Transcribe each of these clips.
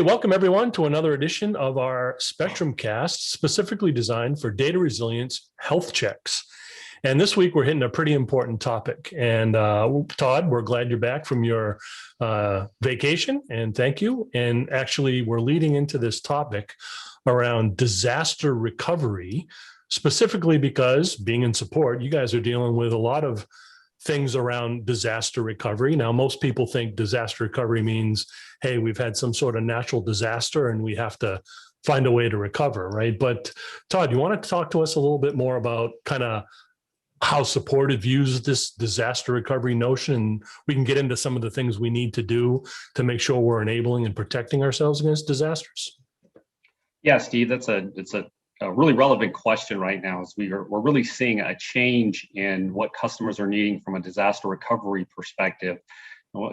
welcome everyone to another edition of our SpectrumCast, specifically designed for data resilience health checks. And this week we're hitting a pretty important topic. And Todd, we're glad you're back from your vacation, and thank you. And actually, we're leading into this topic around disaster recovery, specifically because being in support, you guys are dealing with a lot of things around disaster recovery. Now, most people think disaster recovery means, hey, we've had some sort of natural disaster and we have to find a way to recover, right? But Todd, you want to talk to us a little bit more about kind of how support views this disaster recovery notion, and we can get into some of the things we need to do to make sure we're enabling and protecting ourselves against disasters. Yeah, Steve, it's a really relevant question right now, as we're really seeing a change in what customers are needing from a disaster recovery perspective.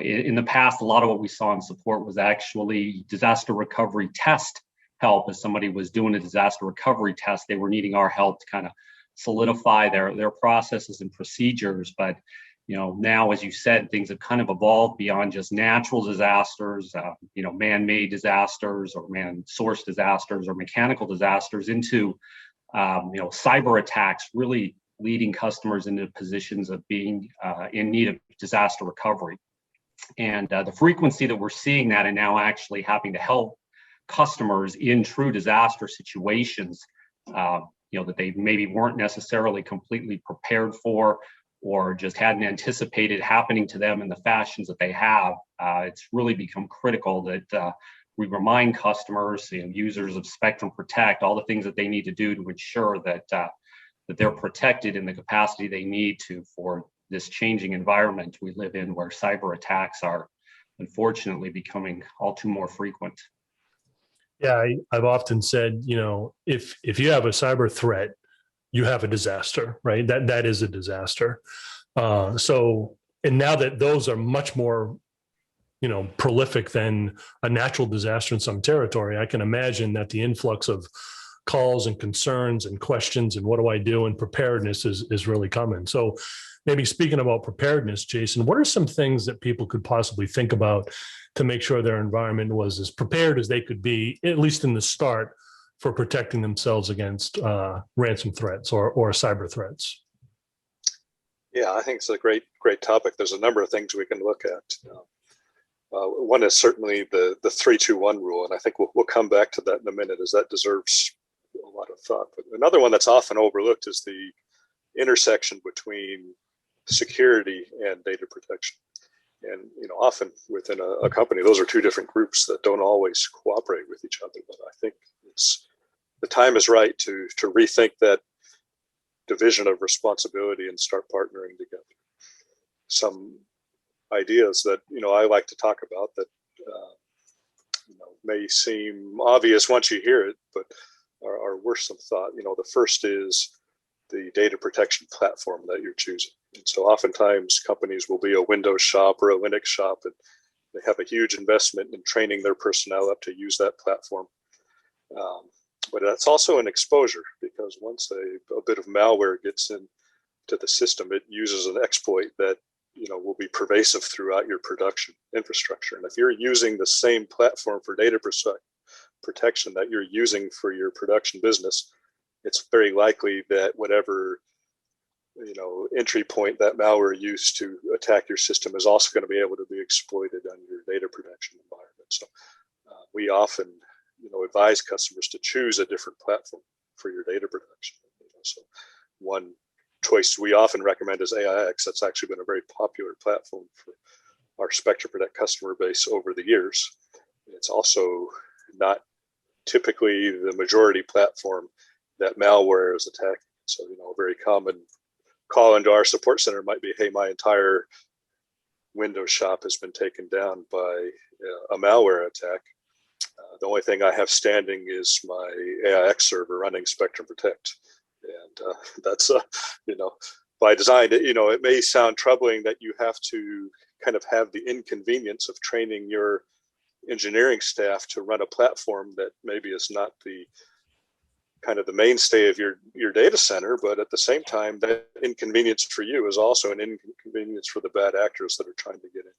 In the past, a lot of what we saw in support was actually disaster recovery test help. As somebody was doing a disaster recovery test, they were needing our help to kind of solidify their processes and procedures. But now, as you said, things have kind of evolved beyond just natural disasters, man-made disasters or man-sourced disasters or mechanical disasters into, cyber attacks, really leading customers into positions of being in need of disaster recovery. And the frequency that we're seeing that and now actually having to help customers in true disaster situations, that they maybe weren't necessarily completely prepared for, or just hadn't anticipated happening to them in the fashions that they have. It's really become critical that we remind customers, users of Spectrum Protect, all the things that they need to do to ensure that they're protected in the capacity they need to for this changing environment we live in, where cyber attacks are unfortunately becoming all too more frequent. Yeah, I've often said, if you have a cyber threat, you have a disaster, right? That is a disaster. And now that those are much more, prolific than a natural disaster in some territory, I can imagine that the influx of calls and concerns and questions and what do I do and preparedness is really coming. So maybe speaking about preparedness, Jason, what are some things that people could possibly think about to make sure their environment was as prepared as they could be, at least in the start, for protecting themselves against ransom threats or cyber threats? Yeah, I think it's a great topic. There's a number of things we can look at. One is certainly the 3-2-1 rule, and I think we'll come back to that in a minute, as that deserves a lot of thought. But another one that's often overlooked is the intersection between security and data protection. And often within a company, those are two different groups that don't always cooperate with each other. But I think the time is right to rethink that division of responsibility and start partnering together. Some ideas that I like to talk about that may seem obvious once you hear it, but are worth some thought. The first is the data protection platform that you're choosing. And so oftentimes companies will be a Windows shop or a Linux shop, and they have a huge investment in training their personnel up to use that platform. But that's also an exposure, because once a bit of malware gets into the system, it uses an exploit that will be pervasive throughout your production infrastructure. And if you're using the same platform for data protection that you're using for your production business, it's very likely that whatever entry point that malware used to attack your system is also going to be able to be exploited on your data protection environment. So we often advise customers to choose a different platform for your data protection. So one choice we often recommend is AIX. That's actually been a very popular platform for our Spectrum Protect customer base over the years. It's also not typically the majority platform that malware is attacking. So, a very common call into our support center might be, hey, my entire Windows shop has been taken down by a malware attack. The only thing I have standing is my AIX server running Spectrum Protect. And that's, by design, it may sound troubling that you have to kind of have the inconvenience of training your engineering staff to run a platform that maybe is not the kind of the mainstay of your data center, but at the same time, that inconvenience for you is also an inconvenience for the bad actors that are trying to get in.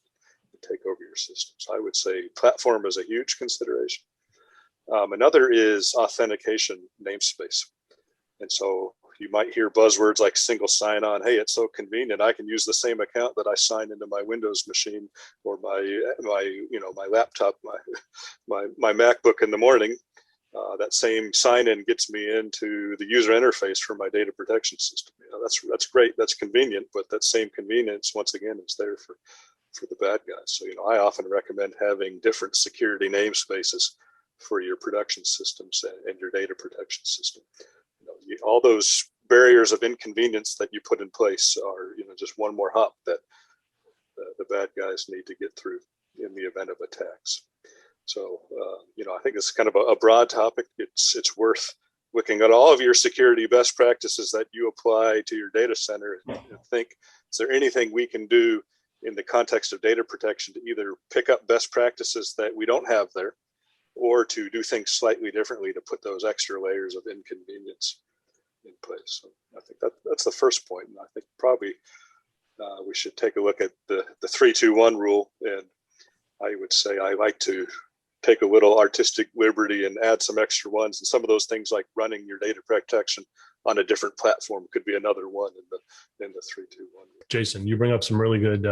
take over your systems. I would say platform is a huge consideration. Another is authentication namespace. And so you might hear buzzwords like single sign-on. Hey, it's so convenient. I can use the same account that I sign into my Windows machine or my laptop, my MacBook in the morning. That same sign-in gets me into the user interface for my data protection system. That's great. That's convenient, but that same convenience, once again, is there for the bad guys. So I often recommend having different security namespaces for your production systems and your data protection system. All those barriers of inconvenience that you put in place are just one more hop that the bad guys need to get through in the event of attacks. So I think it's kind of a broad topic. It's worth looking at all of your security best practices that you apply to your data center and think, is there anything we can do in the context of data protection to either pick up best practices that we don't have there, or to do things slightly differently to put those extra layers of inconvenience in place. So I think that's the first point. And I think probably we should take a look at the 3-2-1 rule. And I would say I like to take a little artistic liberty and add some extra ones. And some of those things like running your data protection on a different platform could be another one in the 3-2-1. Jason, you bring up some really good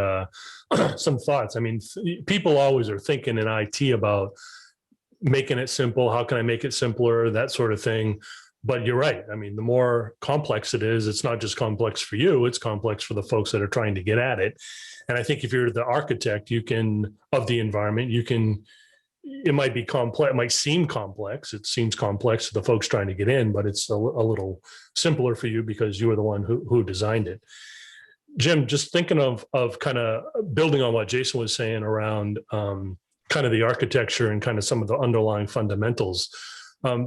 some thoughts. I mean, people always are thinking in IT about making it simple. How can I make it simpler? That sort of thing. But you're right. I mean, the more complex it is, it's not just complex for you, it's complex for the folks that are trying to get at it. And I think if you're the architect, of the environment, it might be complex, it might seem complex. It seems complex to the folks trying to get in, but it's a little simpler for you because you were the one who designed it. Jim, just thinking of kind of building on what Jason was saying around kind of the architecture and kind of some of the underlying fundamentals.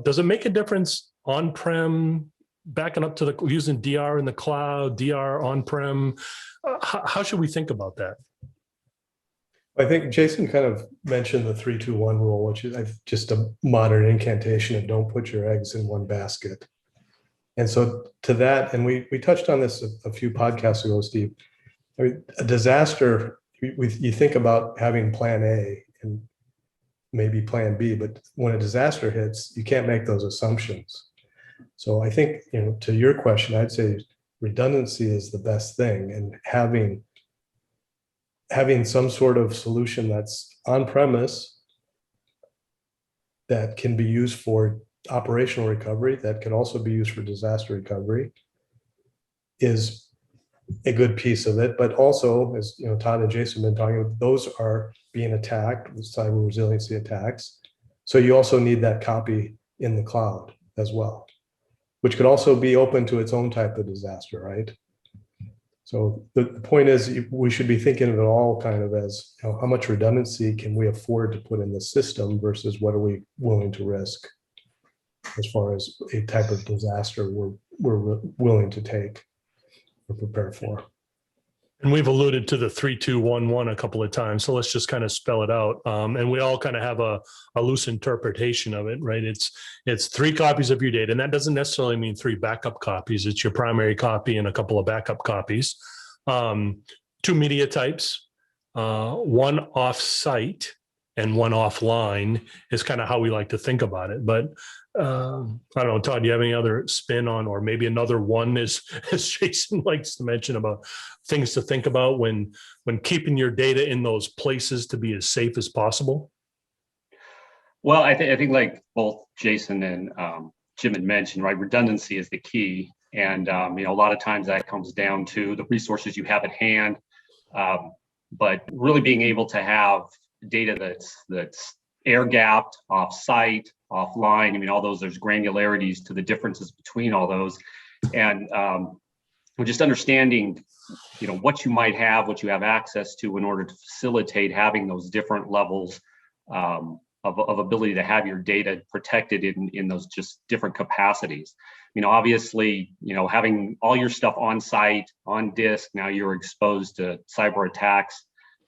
Does it make a difference on-prem, backing up to using DR in the cloud, DR on-prem? How should we think about that? I think Jason kind of mentioned the 3-2-1 rule, which is just a modern incantation of don't put your eggs in one basket. And so to that, and we touched on this a few podcasts ago, Steve. I mean, a disaster, you think about having plan A and maybe plan B, but when a disaster hits, you can't make those assumptions. So I think, to your question, I'd say redundancy is the best thing, and having some sort of solution that's on premise that can be used for operational recovery, that can also be used for disaster recovery, is a good piece of it. But also, as Todd and Jason have been talking about, those are being attacked with cyber resiliency attacks. So you also need that copy in the cloud as well, which could also be open to its own type of disaster, right? So the point is, we should be thinking of it all kind of as, how much redundancy can we afford to put in the system versus what are we willing to risk as far as a type of disaster we're willing to take or prepare for. And we've alluded to the 3-2-1-1 a couple of times. So let's just kind of spell it out. And we all kind of have a loose interpretation of it, right? It's 3 copies of your data. And that doesn't necessarily mean 3 backup copies. It's your primary copy and a couple of backup copies. 2 media types, 1 off-site and 1 offline is kind of how we like to think about it. But I don't know, Todd, do you have any other spin on, or maybe another one, as Jason likes to mention, about things to think about when keeping your data in those places to be as safe as possible? Well, I think like both Jason and Jim had mentioned, right, redundancy is the key. And, a lot of times that comes down to the resources you have at hand, but really being able to have data that's air-gapped, off-site, offline. All those, there's granularities to the differences between all those. And just understanding, what you might have, what you have access to in order to facilitate having those different levels of ability to have your data protected in those just different capacities. Obviously, having all your stuff on site, on disk, now you're exposed to cyber attacks,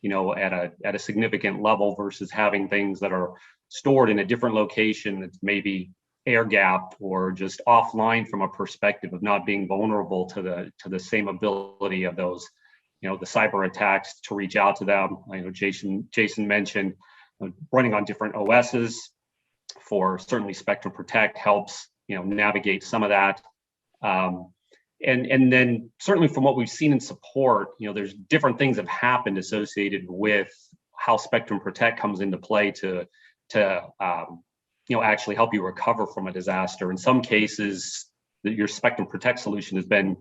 at a significant level versus having things that are stored in a different location that's maybe air-gapped or just offline from a perspective of not being vulnerable to the same ability of those, the cyber attacks to reach out to them. I know Jason mentioned running on different OSs for certainly Spectrum Protect helps navigate some of that. And then certainly from what we've seen in support, there's different things have happened associated with how Spectrum Protect comes into play to actually help you recover from a disaster. In some cases, your Spectrum Protect solution has been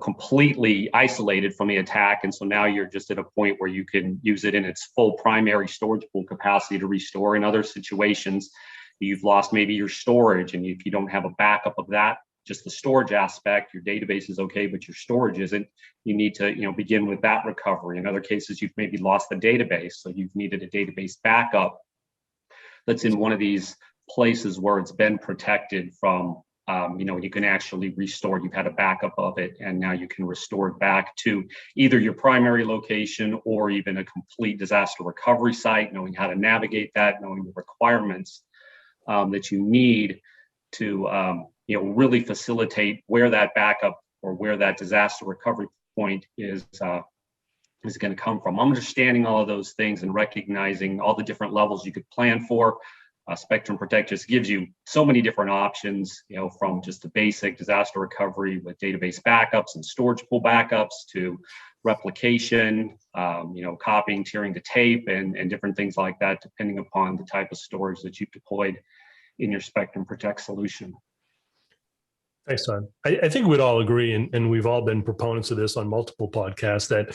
completely isolated from the attack, and so now you're just at a point where you can use it in its full primary storage pool capacity to restore. In other situations, you've lost maybe your storage, and if you don't have a backup of that, just the storage aspect, your database is okay, but your storage isn't, you need to begin with that recovery. In other cases, you've maybe lost the database, so you've needed a database backup that's in one of these places where it's been protected from, you can actually restore, you've had a backup of it, and now you can restore it back to either your primary location or even a complete disaster recovery site, knowing how to navigate that, knowing the requirements that you need to really facilitate where that backup or where that disaster recovery point is going to come from. Understanding all of those things and recognizing all the different levels you could plan for. Spectrum Protect just gives you so many different options, from just the basic disaster recovery with database backups and storage pool backups to replication, copying, tearing the tape, and different things like that, depending upon the type of storage that you've deployed in your Spectrum Protect solution. Thanks, Todd. I think we'd all agree, and we've all been proponents of this on multiple podcasts, that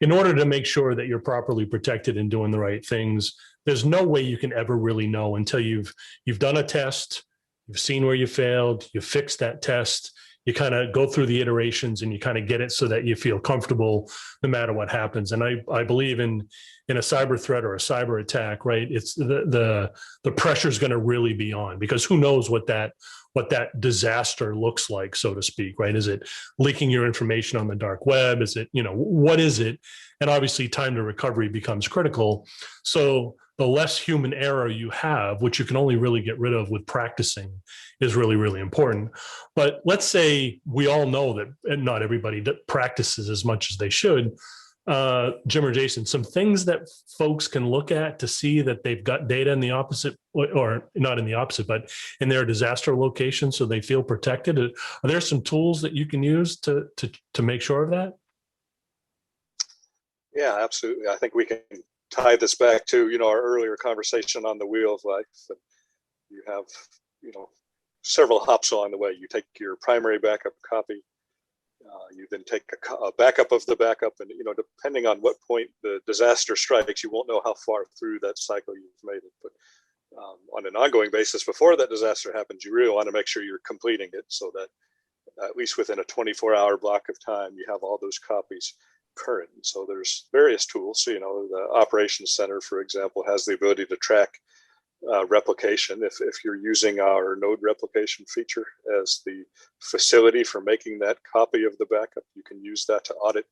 in order to make sure that you're properly protected and doing the right things, there's no way you can ever really know until you've done a test, you've seen where you failed, you fixed that test, you kind of go through the iterations and you kind of get it so that you feel comfortable no matter what happens. And I believe in a cyber threat or a cyber attack, right? It's the pressure is going to really be on, because who knows what that disaster looks like, so to speak, right? Is it leaking your information on the dark web? Is it, what is it? And obviously time to recovery becomes critical. So the less human error you have, which you can only really get rid of with practicing, is really, really important. But let's say we all know that not everybody that practices as much as they should. Jim or Jason, some things that folks can look at to see that they've got data in the opposite, or not in the opposite, but in their disaster location, so they feel protected. Are there some tools that you can use to make sure of that? Yeah, absolutely. I think we can tie this back to our earlier conversation on the wheel of life. And you have several hops along the way. You take your primary backup copy. You then take a backup of the backup, and depending on what point the disaster strikes, you won't know how far through that cycle you've made it. But on an ongoing basis, before that disaster happens, you really want to make sure you're completing it, so that at least within a 24-hour block of time, you have all those copies current. So there's various tools. So, the operations center, for example, has the ability to track replication. If you're using our node replication feature as the facility for making that copy of the backup, you can use that to audit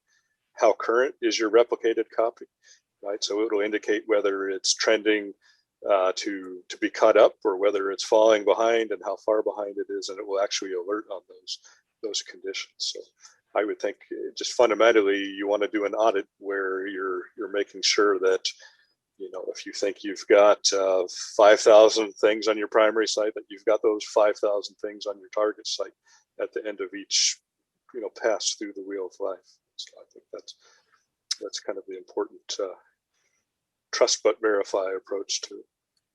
how current is your replicated copy, right? So it'll indicate whether it's trending to be caught up, or whether it's falling behind and how far behind it is, and it will actually alert on those conditions. So I would think just fundamentally you want to do an audit where you're making sure that if you think you've got 5,000 things on your primary site, that you've got those 5,000 things on your target site at the end of each pass through the wheel of life. So I think that's kind of the important trust but verify approach to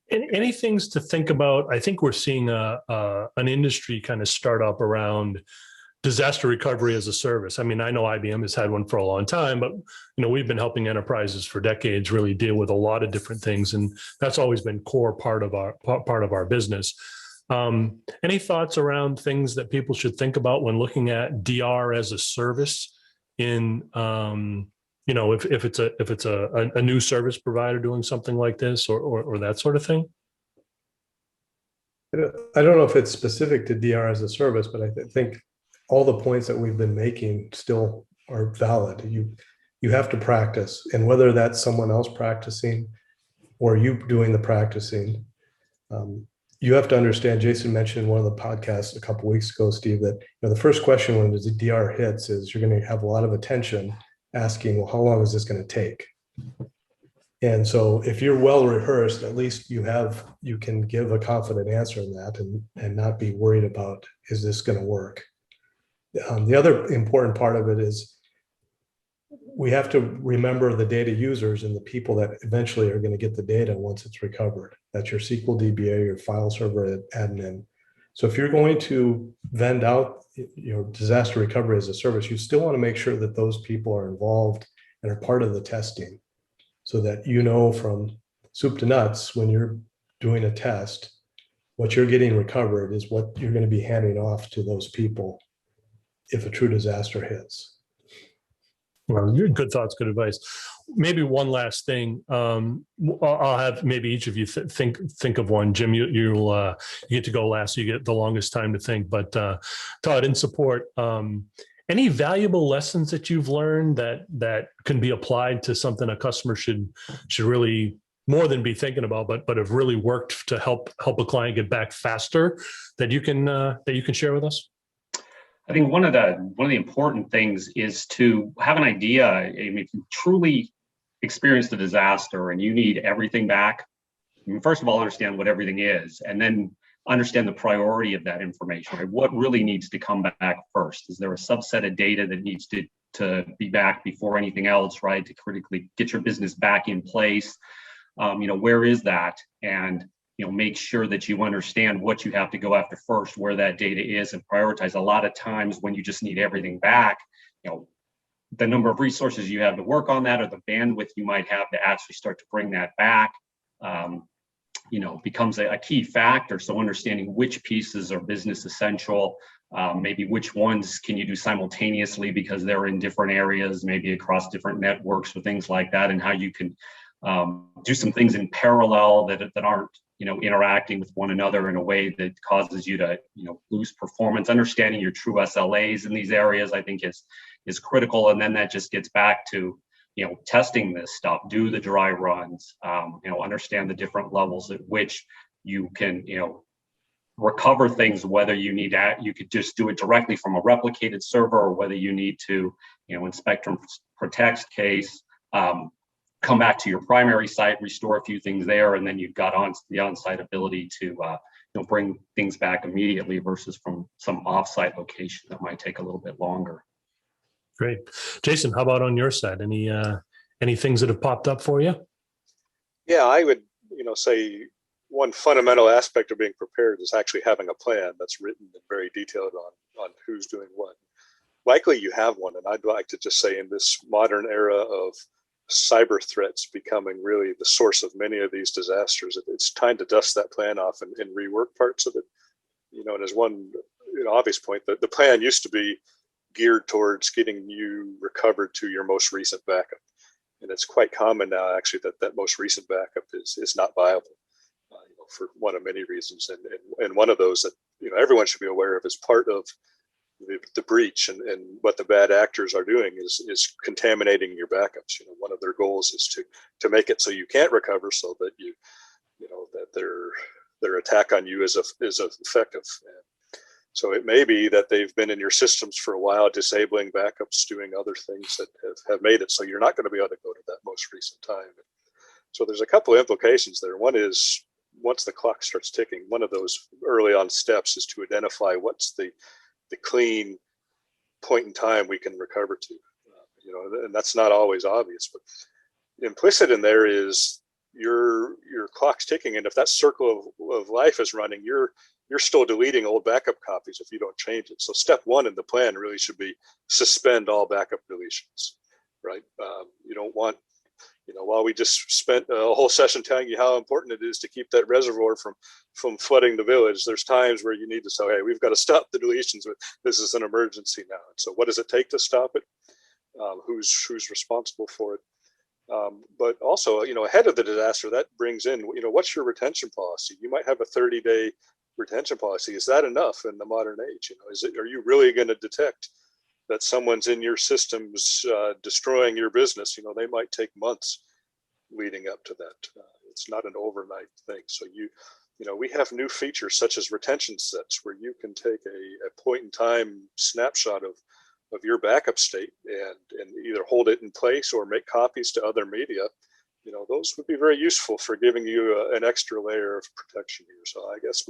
it. Any things to think about? I think we're seeing an industry kind of start up around disaster recovery as a service. I mean, I know IBM has had one for a long time, but we've been helping enterprises for decades really deal with a lot of different things, and that's always been core part of our business. Any thoughts around things that people should think about when looking at DR as a service? In if it's a new service provider doing something like this, or that sort of thing. I don't know if it's specific to DR as a service, but I think all the points that we've been making still are valid. You have to practice, and whether that's someone else practicing or you doing the practicing, you have to understand. Jason mentioned in one of the podcasts a couple of weeks ago, Steve, that the first question when the DR hits is you're going to have a lot of attention asking, well, how long is this going to take? And so if you're well rehearsed, at least you can give a confident answer in that and not be worried about, is this going to work? The other important part of it is we have to remember the data users and the people that eventually are going to get the data once it's recovered. That's your SQL DBA, your file server admin. So if you're going to vend out your disaster recovery as a service, you still want to make sure that those people are involved and are part of the testing, so that you know from soup to nuts when you're doing a test, what you're getting recovered is what you're going to be handing off to those people if a true disaster hits. Well, good thoughts, good advice. Maybe one last thing. I'll have maybe each of you think of one. Jim, you get to go last, so you get the longest time to think. But Todd, in support, any valuable lessons that you've learned that can be applied to something a customer should really more than be thinking about, but have really worked to help a client get back faster that you can share with us? I think one of the important things is to have an idea. I mean, if you truly experienced a disaster and you need everything back, I mean, first of all, understand what everything is, and then understand the priority of that information. Right? What really needs to come back first? Is there a subset of data that needs to be back before anything else, right? To critically get your business back in place. Where is that? And make sure that you understand what you have to go after first, where that data is, and prioritize. A lot of times when you just need everything back, the number of resources you have to work on that, or the bandwidth you might have to actually start to bring that back, becomes a key factor. So understanding which pieces are business essential, maybe which ones can you do simultaneously because they're in different areas, maybe across different networks or things like that, and how you can do some things in parallel that aren't interacting with one another in a way that causes you to lose performance. Understanding your true SLAs in these areas, I think, is critical. And then that just gets back to testing this stuff, do the dry runs, understand the different levels at which you can recover things, whether you could just do it directly from a replicated server, or whether you need to, in Spectrum Protect's case, come back to your primary site, restore a few things there, and then you've got the on-site ability to bring things back immediately versus from some off-site location that might take a little bit longer. Great. Jason, how about on your side? Any things that have popped up for you? Yeah, I would say one fundamental aspect of being prepared is actually having a plan that's written and very detailed on who's doing what. Likely you have one, and I'd like to just say in this modern era of cyber threats becoming really the source of many of these disasters, it's time to dust that plan off and rework parts of it. And as one obvious point, the plan used to be geared towards getting you recovered to your most recent backup. And it's quite common now, actually, that most recent backup is not viable for one of many reasons. And one of those that everyone should be aware of as part of the breach and what the bad actors are doing is contaminating your backups. One of their goals is to make it so you can't recover, so that that their attack on you is effective. And so it may be that they've been in your systems for a while, disabling backups, doing other things that have made it so you're not going to be able to go to that most recent time. So there's a couple of implications there. One is, once the clock starts ticking, one of those early on steps is to identify what's the clean point in time we can recover to, and that's not always obvious, but implicit in there is your clock's ticking, and if that circle of life is running, you're still deleting old backup copies if you don't change it. So step one in the plan really should be suspend all backup deletions, right? You don't want, while we just spent a whole session telling you how important it is to keep that reservoir from flooding the village, there's times where you need to say, hey, we've got to stop the deletions. This is an emergency now. And so what does it take to stop it? Who's responsible for it? But also, ahead of the disaster, that brings in, what's your retention policy? You might have a 30-day retention policy. Is that enough in the modern age? Are you really going to detect that someone's in your systems destroying your business? They might take months leading up to that. It's not an overnight thing. So we have new features such as retention sets, where you can take a point in time snapshot of of your backup state and either hold it in place or make copies to other media, those would be very useful for giving you an extra layer of protection here. So I guess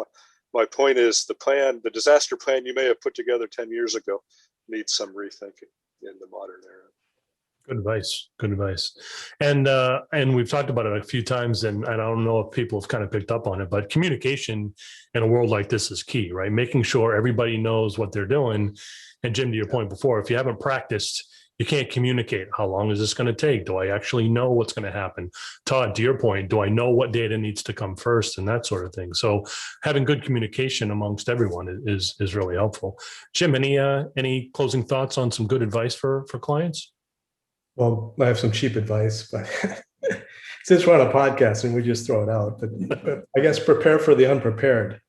my point is the disaster plan you may have put together 10 years ago needs some rethinking in the modern era. Good advice. Good advice. And we've talked about it a few times, and I don't know if people have kind of picked up on it, but communication in a world like this is key, right? Making sure everybody knows what they're doing. And Jim, to your point before, if you haven't practiced, you can't communicate. How long is this going to take? Do I actually know what's going to happen? Todd, to your point, do I know what data needs to come first and that sort of thing? So having good communication amongst everyone is really helpful. Jim, any closing thoughts on some good advice for clients? Well, I have some cheap advice, but since we're on a podcast and we just throw it out, but I guess prepare for the unprepared.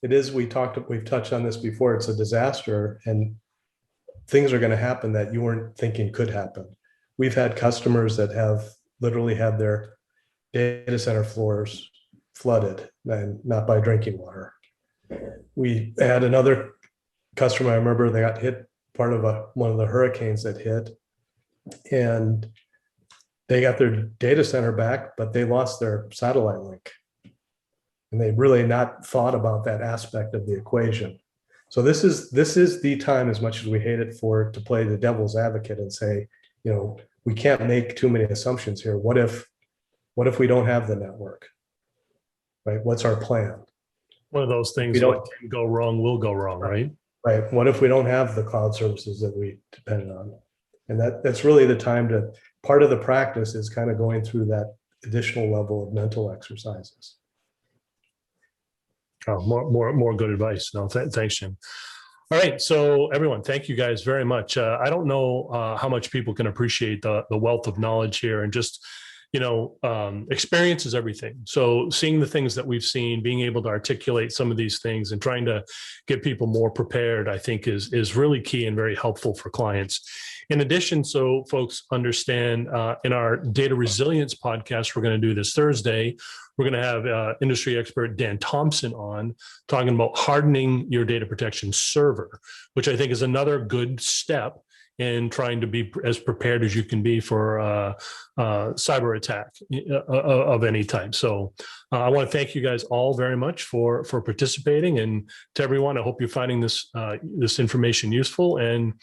It is, we've touched on this before, it's a disaster and things are going to happen that you weren't thinking could happen. We've had customers that have literally had their data center floors flooded, and not by drinking water. We had another customer, I remember they got hit, part of one of the hurricanes that hit, and they got their data center back, but they lost their satellite link. And they really not thought about that aspect of the equation. So this is the time, as much as we hate it to play the devil's advocate and say, we can't make too many assumptions here. What if we don't have the network, right? What's our plan? One of those things that can go wrong will go wrong, right? Right. What if we don't have the cloud services that we depend on? And that's really the time part of the practice is kind of going through that additional level of mental exercises. Oh, more good advice. No, thanks, Jim. All right. So everyone, thank you guys very much. I don't know how much people can appreciate the wealth of knowledge here, and just, experience is everything. So seeing the things that we've seen, being able to articulate some of these things and trying to get people more prepared, I think is really key and very helpful for clients. In addition, so folks understand, in our data resilience podcast, we're going to do this Thursday, we're going to have industry expert Dan Thompson on talking about hardening your data protection server, which I think is another good step in trying to be as prepared as you can be for cyber attack of any type. So I want to thank you guys all very much for participating, and to everyone, I hope you're finding this information useful. And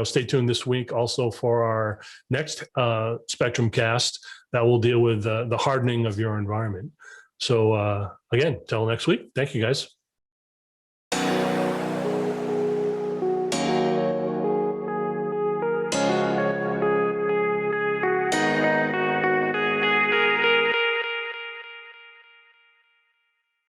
stay tuned this week also for our next SpectrumCast that will deal with the hardening of your environment. So again, till next week. Thank you guys.